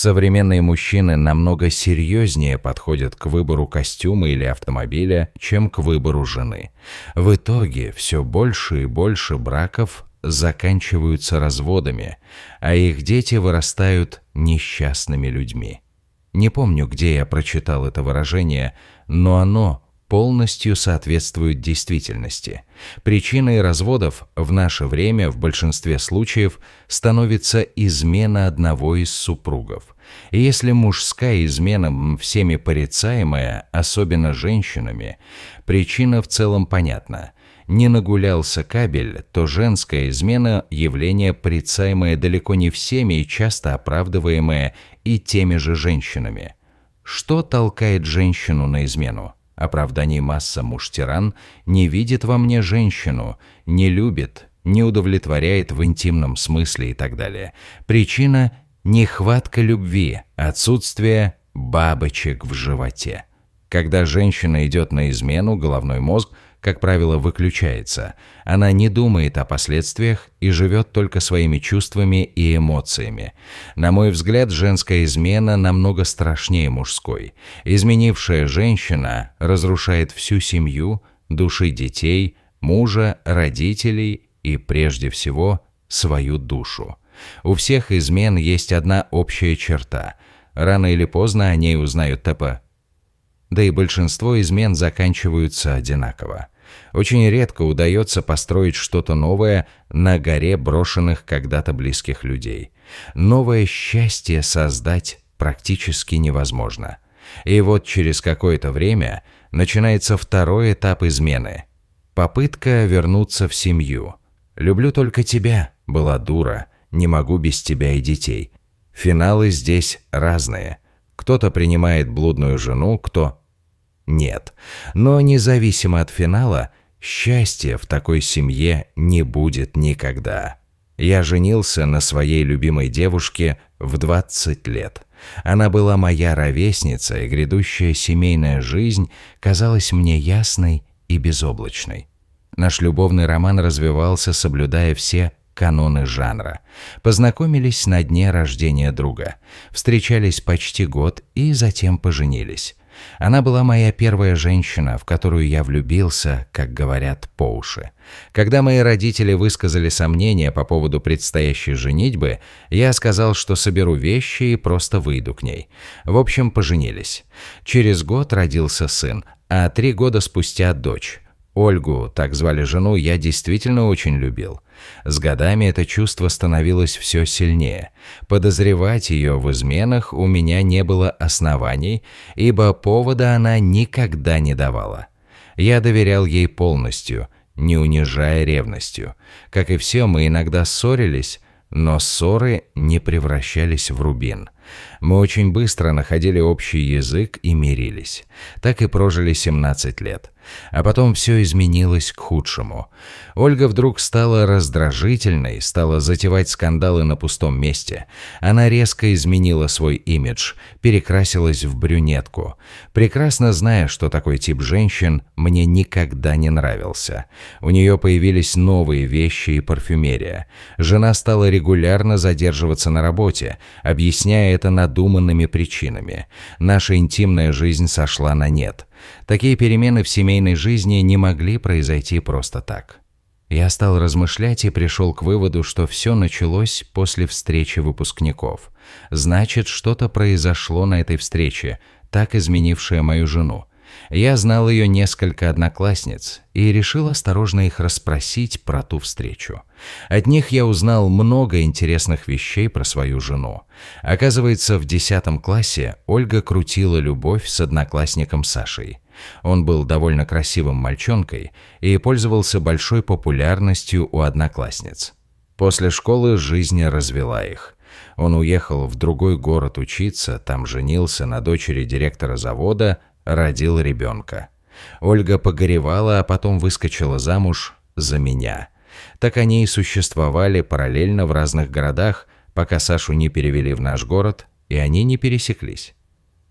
Современные мужчины намного серьезнее подходят к выбору костюма или автомобиля, чем к выбору жены. В итоге все больше и больше браков заканчиваются разводами, а их дети вырастают несчастными людьми. Не помню, где я прочитал это выражение, но оно полностью соответствует действительности. Причиной разводов в наше время в большинстве случаев становится измена одного из супругов. И если мужская измена всеми порицаемая, особенно женщинами, причина в целом понятна. Не нагулялся кабель, то женская измена – явление, порицаемое далеко не всеми и часто оправдываемое и теми же женщинами. Что толкает женщину на измену? Оправданий масса: муж-тиран не видит во мне женщину, не любит, не удовлетворяет в интимном смысле и так далее. Причина – нехватка любви, отсутствие бабочек в животе. Когда женщина идет на измену, головной мозг, как правило, выключается. Она не думает о последствиях и живет только своими чувствами и эмоциями. На мой взгляд, женская измена намного страшнее мужской. Изменившая женщина разрушает всю семью, души детей, мужа, родителей и, прежде всего, свою душу. У всех измен есть одна общая черта. Рано или поздно о ней узнают ТП. Да и большинство измен заканчиваются одинаково. Очень редко удается построить что-то новое на горе брошенных когда-то близких людей. Новое счастье создать практически невозможно. И вот через какое-то время начинается второй этап измены. Попытка вернуться в семью. «Люблю только тебя», была дура, «не могу без тебя и детей». Финалы здесь разные. Кто-то принимает блудную жену, кто нет. Но независимо от финала, счастья в такой семье не будет никогда. Я женился на своей любимой девушке в 20 лет. Она была моя ровесница, и грядущая семейная жизнь казалась мне ясной и безоблачной. Наш любовный роман развивался, соблюдая все каноны жанра. Познакомились на дне рождения друга. Встречались почти год и затем поженились. Она была моя первая женщина, в которую я влюбился, как говорят, по уши. Когда мои родители высказали сомнения по поводу предстоящей женитьбы, я сказал, что соберу вещи и просто выйду к ней. В общем, поженились. Через год родился сын, а 3 года спустя дочь. Ольгу, так звали жену, я действительно очень любил. С годами это чувство становилось все сильнее. Подозревать ее в изменах у меня не было оснований, ибо повода она никогда не давала. Я доверял ей полностью, не унижая ревностью. Как и все, мы иногда ссорились, но ссоры не превращались в рубин. Мы очень быстро находили общий язык и мирились. Так и прожили 17 лет. А потом все изменилось к худшему. Ольга вдруг стала раздражительной, стала затевать скандалы на пустом месте. Она резко изменила свой имидж, перекрасилась в брюнетку. Прекрасно зная, что такой тип женщин мне никогда не нравился. У нее появились новые вещи и парфюмерия. Жена стала регулярно задерживаться на работе, объясняя это надуманными причинами. Наша интимная жизнь сошла на нет. Такие перемены в семейной жизни не могли произойти просто так. Я стал размышлять и пришел к выводу, что все началось после встречи выпускников. Значит, что-то произошло на этой встрече, так изменившее мою жену. Я знал ее несколько одноклассниц и решил осторожно их расспросить про ту встречу. От них я узнал много интересных вещей про свою жену. Оказывается, в 10 классе Ольга крутила любовь с одноклассником Сашей. Он был довольно красивым мальчонкой и пользовался большой популярностью у одноклассниц. После школы жизнь развела их. Он уехал в другой город учиться, там женился на дочери директора завода, родил ребенка. Ольга погоревала, а потом выскочила замуж за меня. Так они и существовали параллельно в разных городах, пока Сашу не перевели в наш город, и они не пересеклись.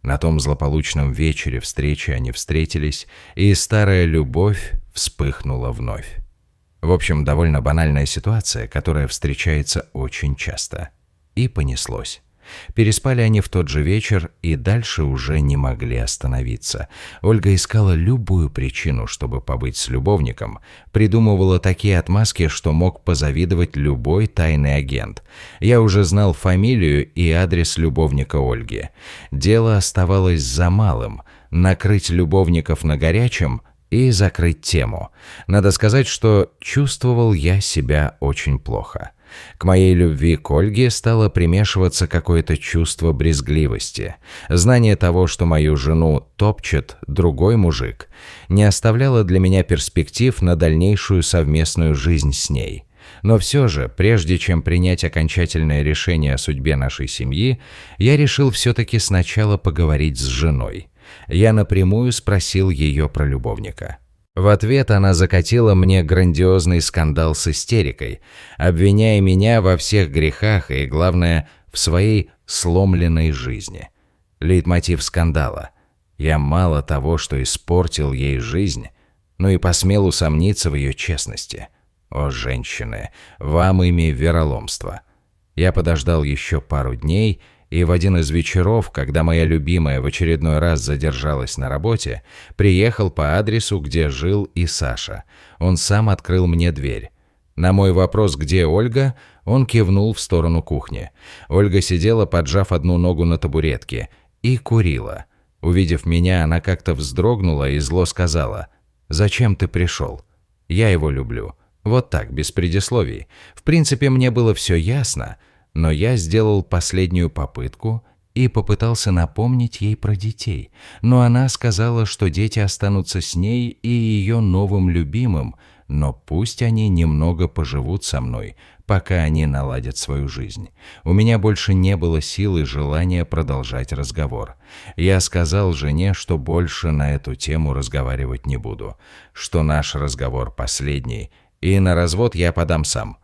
На том злополучном вечере встречи они встретились, и старая любовь вспыхнула вновь. В общем, довольно банальная ситуация, которая встречается очень часто. И понеслось. Переспали они в тот же вечер и дальше уже не могли остановиться. Ольга искала любую причину, чтобы побыть с любовником, придумывала такие отмазки, что мог позавидовать любой тайный агент. Я уже знал фамилию и адрес любовника Ольги. Дело оставалось за малым – накрыть любовников на горячем и закрыть тему. Надо сказать, что чувствовал я себя очень плохо. К моей любви к Ольге стало примешиваться какое-то чувство брезгливости. Знание того, что мою жену топчет другой мужик, не оставляло для меня перспектив на дальнейшую совместную жизнь с ней. Но все же, прежде чем принять окончательное решение о судьбе нашей семьи, я решил все-таки сначала поговорить с женой. Я напрямую спросил ее про любовника. В ответ она закатила мне грандиозный скандал с истерикой, обвиняя меня во всех грехах и, главное, в своей сломленной жизни. Лейтмотив скандала. Я мало того, что испортил ей жизнь, но и посмел усомниться в ее честности. О, женщины, вам ими вероломство. Я подождал еще пару дней, и в один из вечеров, когда моя любимая в очередной раз задержалась на работе, приехал по адресу, где жил и Саша. Он сам открыл мне дверь. На мой вопрос, где Ольга, он кивнул в сторону кухни. Ольга сидела, поджав одну ногу на табуретке, и курила. Увидев меня, она как-то вздрогнула и зло сказала: «Зачем ты пришел? Я его люблю». Вот так, без предисловий. В принципе, мне было все ясно, но я сделал последнюю попытку и попытался напомнить ей про детей. Но она сказала, что дети останутся с ней и ее новым любимым, но пусть они немного поживут со мной, пока они наладят свою жизнь. У меня больше не было сил и желания продолжать разговор. Я сказал жене, что больше на эту тему разговаривать не буду, что наш разговор последний, и на развод я подам сам.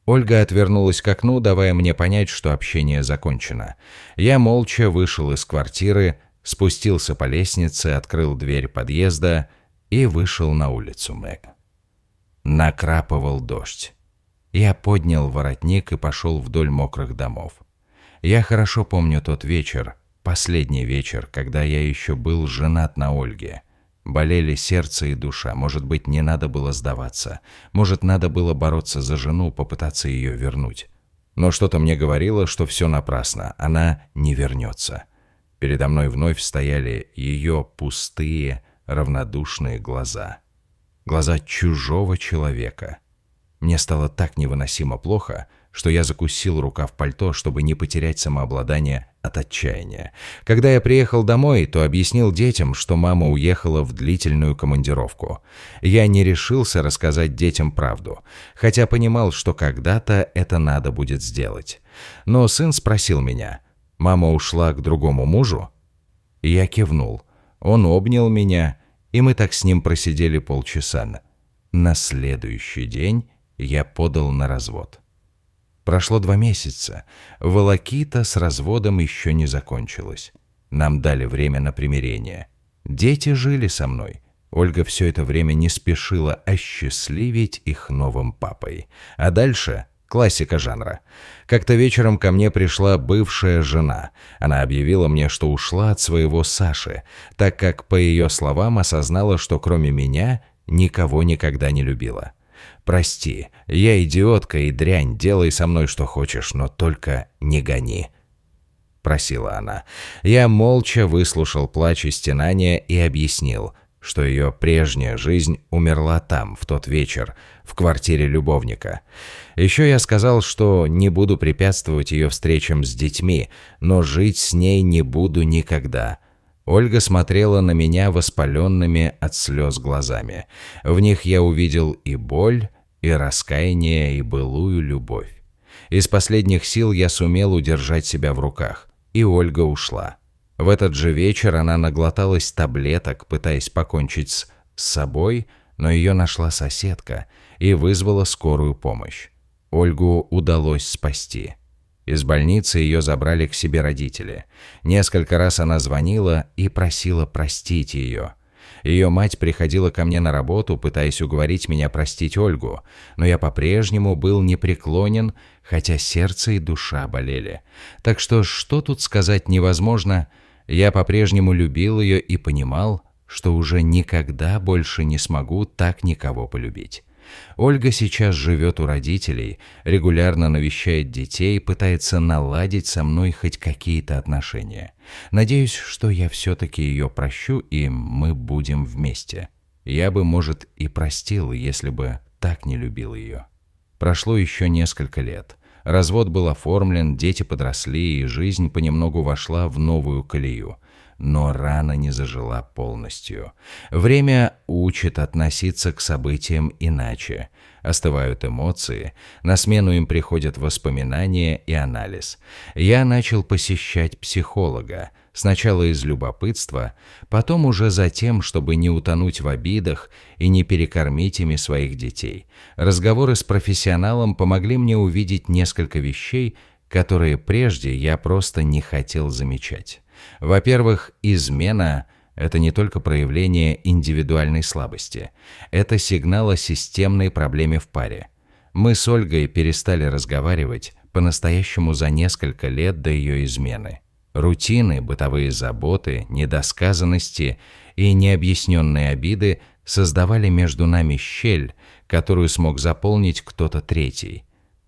Ольга отвернулась к окну, давая мне понять, что общение закончено. Я молча вышел из квартиры, спустился по лестнице, открыл дверь подъезда и вышел на улицу Мэг. Накрапывал дождь. Я поднял воротник и пошел вдоль мокрых домов. Я хорошо помню тот вечер, последний вечер, когда я еще был женат на Ольге. Болели сердце и душа, может быть, не надо было сдаваться, может, надо было бороться за жену, попытаться ее вернуть. Но что-то мне говорило, что все напрасно, она не вернется. Передо мной вновь стояли ее пустые, равнодушные глаза. Глаза чужого человека. Мне стало так невыносимо плохо, что я закусил рукав пальто, чтобы не потерять самообладание от отчаяния. Когда я приехал домой, то объяснил детям, что мама уехала в длительную командировку. Я не решился рассказать детям правду, хотя понимал, что когда-то это надо будет сделать. Но сын спросил меня: «Мама ушла к другому мужу?» Я кивнул. Он обнял меня, и мы так с ним просидели полчаса. На следующий день я подал на развод. Прошло 2 месяца. Волокита с разводом еще не закончилась. Нам дали время на примирение. Дети жили со мной. Ольга все это время не спешила осчастливить их новым папой. А дальше классика жанра. Как-то вечером ко мне пришла бывшая жена. Она объявила мне, что ушла от своего Саши, так как, по ее словам, осознала, что кроме меня никого никогда не любила. «Прости, я идиотка и дрянь, делай со мной что хочешь, но только не гони», — просила она. Я молча выслушал плач и стенания и объяснил, что ее прежняя жизнь умерла там, в тот вечер, в квартире любовника. Еще я сказал, что не буду препятствовать ее встречам с детьми, но жить с ней не буду никогда. Ольга смотрела на меня воспаленными от слез глазами. В них я увидел и боль, и раскаяние, и былую любовь. Из последних сил я сумел удержать себя в руках, и Ольга ушла. В этот же вечер она наглоталась таблеток, пытаясь покончить с собой, но ее нашла соседка и вызвала скорую помощь. Ольгу удалось спасти. Из больницы ее забрали к себе родители. Несколько раз она звонила и просила простить ее. Ее мать приходила ко мне на работу, пытаясь уговорить меня простить Ольгу, но я по-прежнему был непреклонен, хотя сердце и душа болели. Так что тут сказать невозможно. Я по-прежнему любил ее и понимал, что уже никогда больше не смогу так никого полюбить. Ольга сейчас живет у родителей, регулярно навещает детей, пытается наладить со мной хоть какие-то отношения. Надеюсь, что я все-таки ее прощу, и мы будем вместе. Я бы, может, и простил, если бы так не любил ее. Прошло еще несколько лет. Развод был оформлен, дети подросли, и жизнь понемногу вошла в новую колею. Но рана не зажила полностью. Время учит относиться к событиям иначе. Остывают эмоции, на смену им приходят воспоминания и анализ. Я начал посещать психолога. Сначала из любопытства, потом уже за тем, чтобы не утонуть в обидах и не перекормить ими своих детей. Разговоры с профессионалом помогли мне увидеть несколько вещей, которые прежде я просто не хотел замечать. Во-первых, измена – это не только проявление индивидуальной слабости. Это сигнал о системной проблеме в паре. Мы с Ольгой перестали разговаривать по-настоящему за несколько лет до ее измены. Рутины, бытовые заботы, недосказанности и необъясненные обиды создавали между нами щель, которую смог заполнить кто-то третий.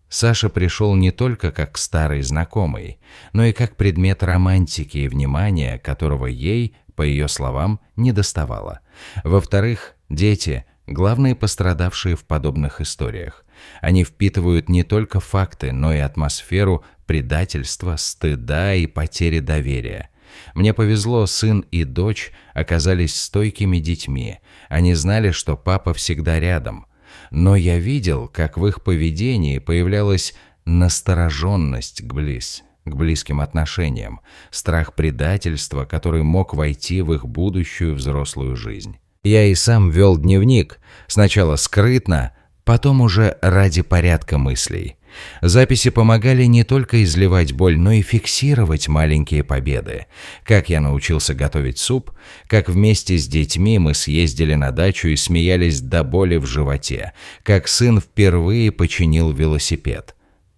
Саша пришел не только как старый знакомый, но и как предмет романтики и внимания, которого ей, по ее словам, недоставало. Во-вторых, дети – главные пострадавшие в подобных историях. Они впитывают не только факты, но и атмосферу предательства, стыда и потери доверия. Мне повезло, сын и дочь оказались стойкими детьми. Они знали, что папа всегда рядом. Но я видел, как в их поведении появлялась настороженность к близким отношениям, страх предательства, который мог войти в их будущую взрослую жизнь. Я и сам вел дневник, сначала скрытно, потом уже ради порядка мыслей. Записи помогали не только изливать боль, но и фиксировать маленькие победы. Как я научился готовить суп, как вместе с детьми мы съездили на дачу и смеялись до боли в животе, как сын впервые починил велосипед.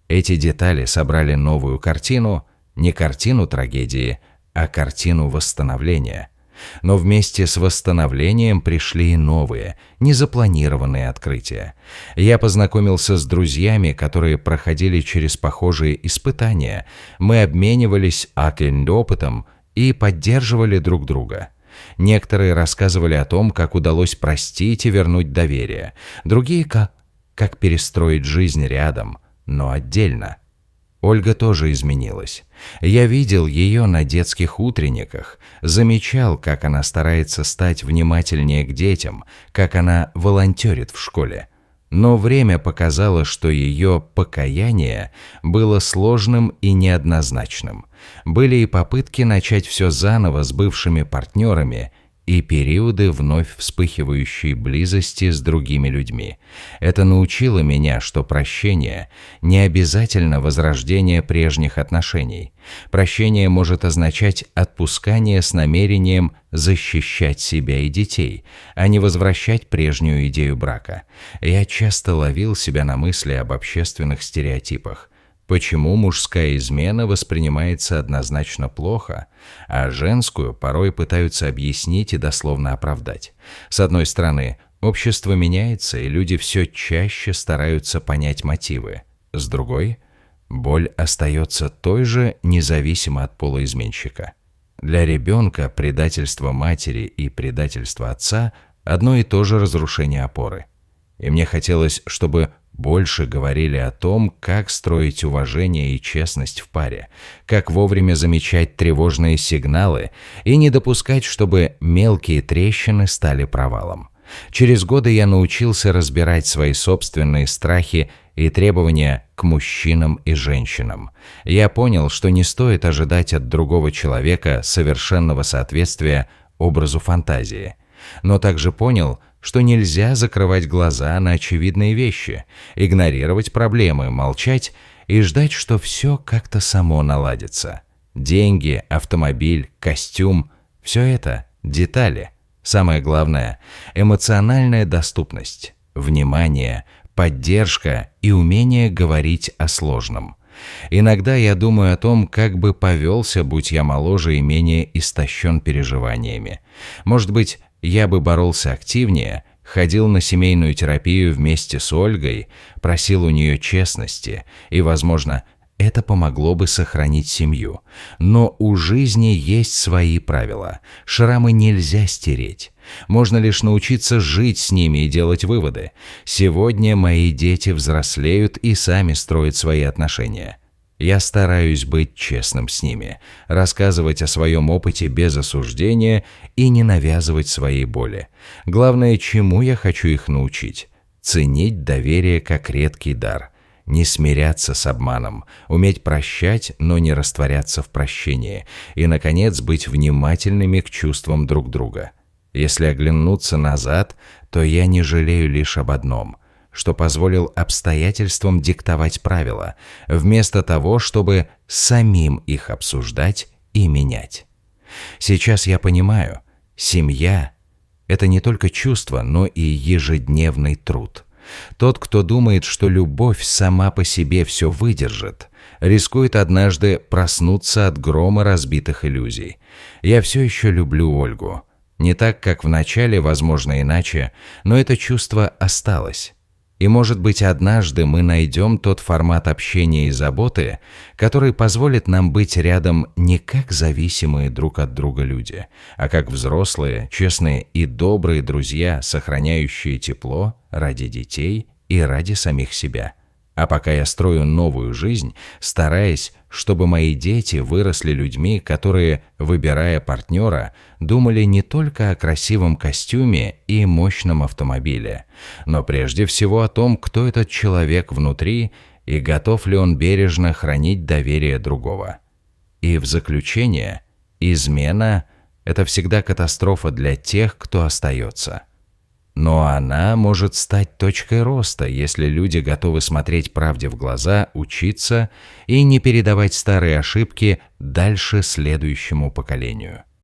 Эти детали собрали новую картину, не картину трагедии, а картину восстановления. Но вместе с восстановлением пришли и новые, незапланированные открытия. Я познакомился с друзьями, которые проходили через похожие испытания. Мы обменивались опытом и поддерживали друг друга. Некоторые рассказывали о том, как удалось простить и вернуть доверие. Другие как перестроить жизнь рядом, но отдельно. Ольга тоже изменилась. Я видел ее на детских утренниках, замечал, как она старается стать внимательнее к детям, как она волонтерит в школе. Но время показало, что ее покаяние было сложным и неоднозначным. Были и попытки начать все заново с бывшими партнерами, и периоды вновь вспыхивающей близости с другими людьми. Это научило меня, что прощение не обязательно возрождение прежних отношений. Прощение может означать отпускание с намерением защищать себя и детей, а не возвращать прежнюю идею брака. Я часто ловил себя на мысли об общественных стереотипах. Почему мужская измена воспринимается однозначно плохо, а женскую порой пытаются объяснить и дословно оправдать? С одной стороны, общество меняется, и люди все чаще стараются понять мотивы. С другой, боль остается той же, независимо от пола изменщика. Для ребенка предательство матери и предательство отца – одно и то же разрушение опоры. И мне хотелось, чтобы больше говорили о том, как строить уважение и честность в паре, как вовремя замечать тревожные сигналы и не допускать, чтобы мелкие трещины стали провалом. Через годы я научился разбирать свои собственные страхи и требования к мужчинам и женщинам. Я понял, что не стоит ожидать от другого человека совершенного соответствия образу фантазии. Но также понял, что нельзя закрывать глаза на очевидные вещи, игнорировать проблемы, молчать и ждать, что все как-то само наладится. Деньги, автомобиль, костюм – все это детали. Самое главное – эмоциональная доступность, внимание, поддержка и умение говорить о сложном. Иногда я думаю о том, как бы повелся, будь я моложе и менее истощен переживаниями. Может быть, я бы боролся активнее, ходил на семейную терапию вместе с Ольгой, просил у нее честности, и, возможно, это помогло бы сохранить семью. Но у жизни есть свои правила. Шрамы нельзя стереть. Можно лишь научиться жить с ними и делать выводы. Сегодня мои дети взрослеют и сами строят свои отношения. Я стараюсь быть честным с ними, рассказывать о своем опыте без осуждения и не навязывать своей боли. Главное, чему я хочу их научить – ценить доверие как редкий дар, не смиряться с обманом, уметь прощать, но не растворяться в прощении, и, наконец, быть внимательными к чувствам друг друга. Если оглянуться назад, то я не жалею лишь об одном – что позволил обстоятельствам диктовать правила, вместо того, чтобы самим их обсуждать и менять. Сейчас я понимаю, семья – это не только чувство, но и ежедневный труд. Тот, кто думает, что любовь сама по себе все выдержит, рискует однажды проснуться от грома разбитых иллюзий. Я все еще люблю Ольгу. Не так, как в начале, возможно, иначе, но это чувство осталось. И, может быть, однажды мы найдем тот формат общения и заботы, который позволит нам быть рядом не как зависимые друг от друга люди, а как взрослые, честные и добрые друзья, сохраняющие тепло ради детей и ради самих себя. А пока я строю новую жизнь, стараясь, чтобы мои дети выросли людьми, которые, выбирая партнера, думали не только о красивом костюме и мощном автомобиле, но прежде всего о том, кто этот человек внутри и готов ли он бережно хранить доверие другого. И в заключение, измена – это всегда катастрофа для тех, кто остается. Но она может стать точкой роста, если люди готовы смотреть правде в глаза, учиться и не передавать старые ошибки дальше следующему поколению.